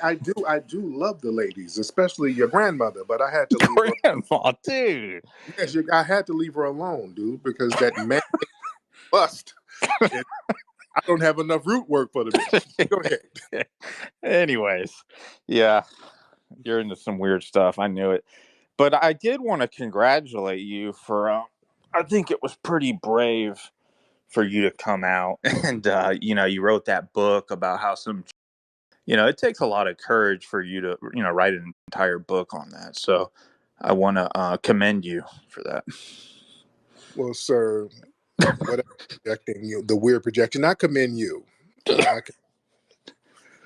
I do love the ladies, especially your grandmother, but I had to leave her. Grandma, dude. Yes, I had to leave her alone, dude, because that man bust. And I don't have enough root work for the bitch. Go ahead. Anyways, yeah, you're into some weird stuff. I knew it. But I did want to congratulate you for, I think it was pretty brave for you to come out and, you wrote that book about how it takes a lot of courage for you to, write an entire book on that. So I want to commend you for that. Well, sir, whatever projecting you, the weird projection, I commend you.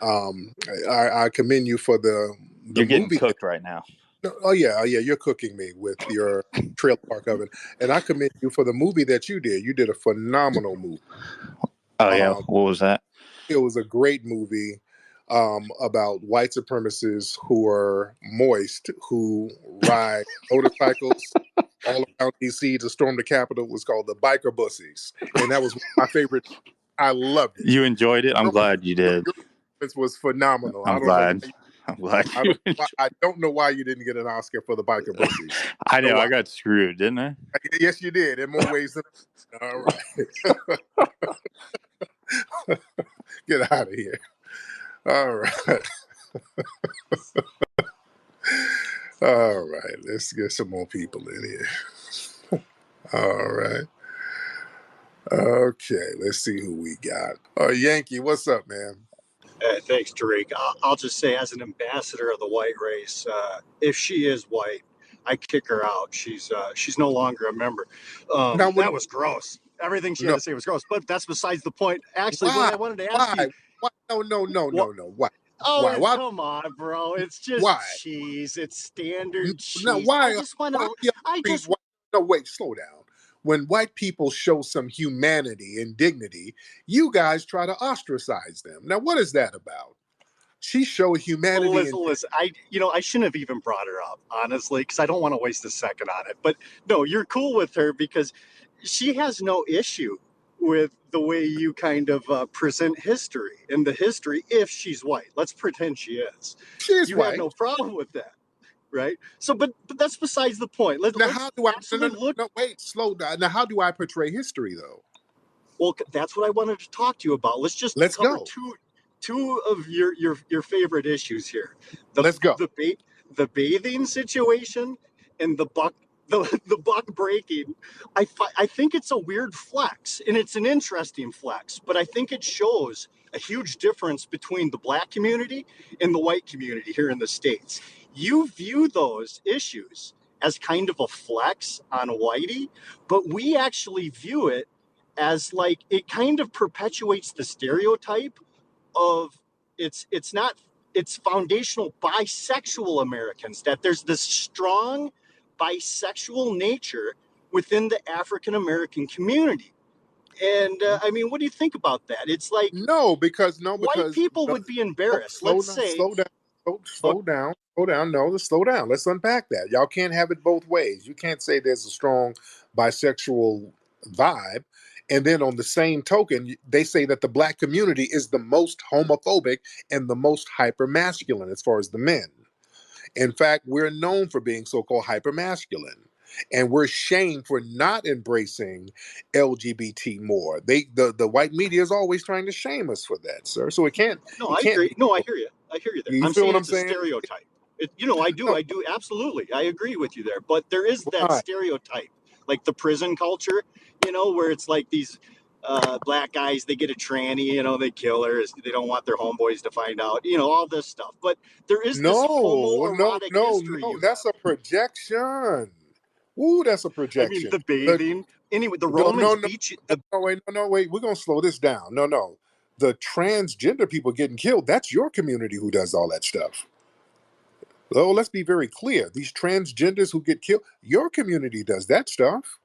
I commend you for the You're getting movie. cooked right now. Oh yeah, you're cooking me with your trailer park oven, and I commend you for the movie that you did. You did a phenomenal movie. Oh yeah, what was that? It was a great movie about white supremacists who are moist, who ride motorcycles all around DC to storm the Capitol. It was called the Biker Bussies, and that was my favorite. I loved it. You enjoyed it? I'm glad you did. This was phenomenal. I'm glad I don't know why you didn't get an Oscar for the Biker Bussies. I know. I got screwed, didn't I? Yes, you did, in more ways than. All right. Get out of here. All right. All right. Let's get some more people in here. All right. Okay. Let's see who we got. Yankee, what's up, man? Thanks, Tariq. I'll just say, as an ambassador of the white race, if she is white, I kick her out. She's no longer a member. That was gross. Everything she had to say was gross. But that's besides the point. Actually, what I wanted to ask you. Why? No. Why? Oh, Why? Come on, bro. It's just cheese. It's standard cheese. No, why? I just want to. No, wait. Slow down. When white people show some humanity and dignity, you guys try to ostracize them. Now, what is that about? She showed humanity. Listen. I shouldn't have even brought her up, honestly, because I don't want to waste a second on it. But no, you're cool with her because she has no issue with the way you kind of present history and the history if she's white. Let's pretend she is. She is white. You have no problem with that. Right. So, but that's besides the point. How do I look? No, wait, slow down. Now, how do I portray history, though? Well, that's what I wanted to talk to you about. Let's cover go. Two of your favorite issues here. Let's go. The bathing situation and the buck breaking. I think it's a weird flex, and it's an interesting flex, but I think it shows a huge difference between the black community and the white community here in the States. You view those issues as kind of a flex on whitey, but we actually view it as like it kind of perpetuates the stereotype of it's foundational bisexual Americans, that there's this strong bisexual nature within the African American community. And I mean, what do you think about that? It's like because white people would be embarrassed. Slow down. No, let's slow down. Let's unpack that. Y'all can't have it both ways. You can't say there's a strong bisexual vibe, and then on the same token, they say that the black community is the most homophobic and the most hypermasculine as far as the men. In fact, we're known for being so-called hypermasculine, and we're shamed for not embracing LGBT more. The white media is always trying to shame us for that, sir. So it can't. No, I agree. No, I hear you. I hear you there. I'm saying it's a stereotype. I do absolutely. I agree with you there. But there is that stereotype, like the prison culture, where it's like these black guys, they get a tranny, they kill her. They don't want their homeboys to find out, all this stuff. But there is this homoerotic history. No, that's a projection. Ooh, that's a projection. I mean, the bathing. Anyway, the Romans beat you. Wait. We're going to slow this down. No. The transgender people getting killed, that's your community who does all that stuff. Oh, let's be very clear. These transgenders who get killed, your community does that stuff.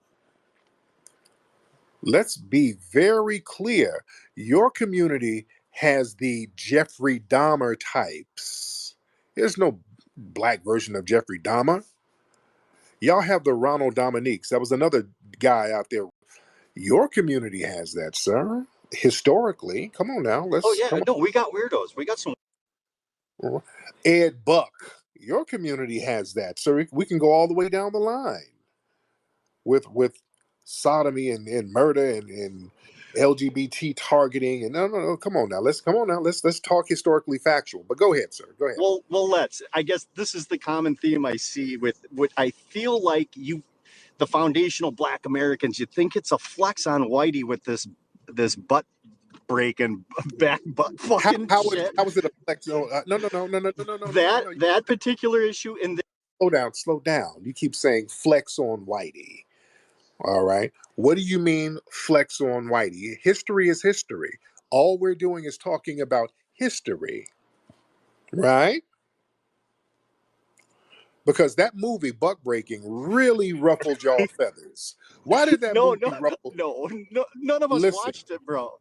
Let's be very clear. Your community has the Jeffrey Dahmer types. There's no black version of Jeffrey Dahmer. Y'all have the Ronald Dominiques. That was another guy out there. Your community has that, sir. Historically. Come on now. We got weirdos. We got some. Ed Buck, your community has that. So we can go all the way down the line with sodomy and murder and LGBT targeting and no, come on now, let's talk historically factual. But go ahead, sir. Go ahead. Well, let's. I guess this is the common theme I see with what I feel like the foundational Black Americans. You think it's a flex on Whitey with this butt breaking, back butt fucking shit. How is it a flex? No, no. That particular issue and Slow down. You keep saying flex on Whitey. All right. What do you mean flex on Whitey? History is history. All we're doing is talking about history, right? Because that movie, Buck Breaking, really ruffled y'all feathers. Why did that no, movie ruffle? no, none of us Listen, watched it, bro.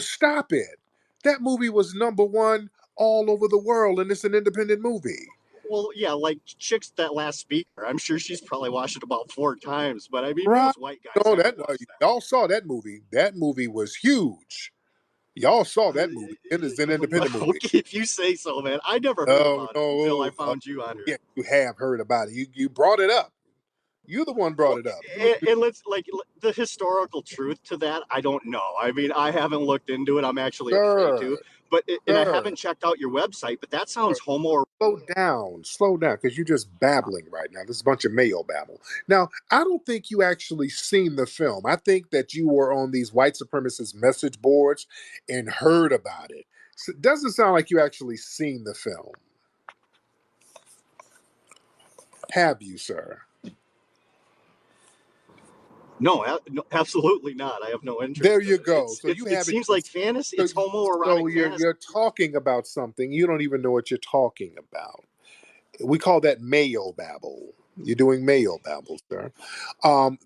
stop it. That movie was #1 all over the world, and it's an independent movie. Well, yeah, like Chick's that last speaker. I'm sure she's probably watched it about 4 times. But I mean, Right? most white guys No, haven't watched that. y'all saw that movie. That movie was huge. Y'all saw that movie. It is an independent movie. Okay, if you say so, man. I never heard about it until I found you on Yeah, here. you have heard about it. You brought it up. You the one brought it up. And let's the historical truth to that. I don't know. I mean, I haven't looked into it. I'm actually afraid to. But and I haven't checked out your website. But that sounds homo. Slow down, because you're just babbling right now. This is a bunch of mayo babble. Now, I don't think you actually seen the film. I think that you were on these white supremacist message boards and heard about it. So it doesn't sound like you actually seen the film. Have you, sir? No, absolutely not. I have no interest. There you go. So it seems like fantasy. It's homoerotic. So you're talking about something. You don't even know what you're talking about. We call that mayo babble. You're doing mayo babble, sir.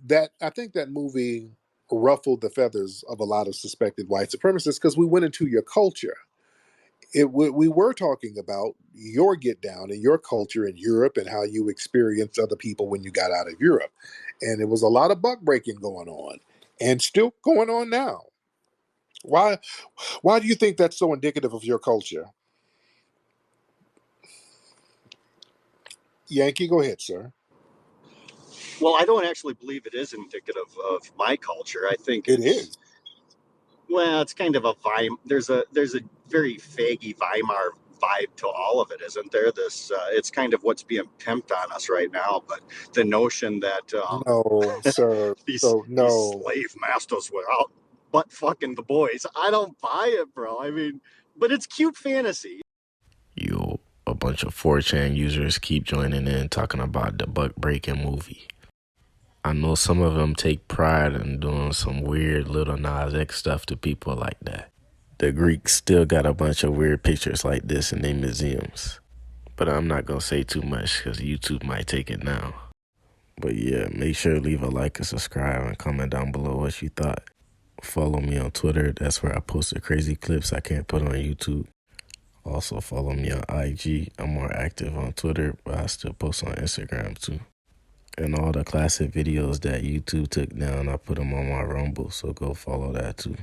That I think that movie ruffled the feathers of a lot of suspected white supremacists because we went into your culture. We were talking about your get down and your culture in Europe and how you experienced other people when you got out of Europe. And it was a lot of buck breaking going on and still going on now. Why do you think that's so indicative of your culture? Yankee, go ahead, sir. Well, I don't actually believe it is indicative of my culture. I think it is. Well, it's kind of a Weimar. There's a very faggy Weimar vibe to all of it, isn't there? This it's kind of what's being pimped on us right now. But the notion that no, sir, these no slave masters were out butt fucking the boys. I don't buy it, bro. I mean, but it's cute fantasy. Yo, a bunch of 4chan users keep joining in talking about the buck breaking movie. I know some of them take pride in doing some weird little Nas X stuff to people like that. The Greeks still got a bunch of weird pictures like this in their museums. But I'm not going to say too much because YouTube might take it down. But yeah, make sure to leave a like and subscribe and comment down below what you thought. Follow me on Twitter. That's where I post the crazy clips I can't put on YouTube. Also follow me on IG. I'm more active on Twitter, but I still post on Instagram too. And all the classic videos that YouTube took down, I put them on my Rumble, so go follow that too.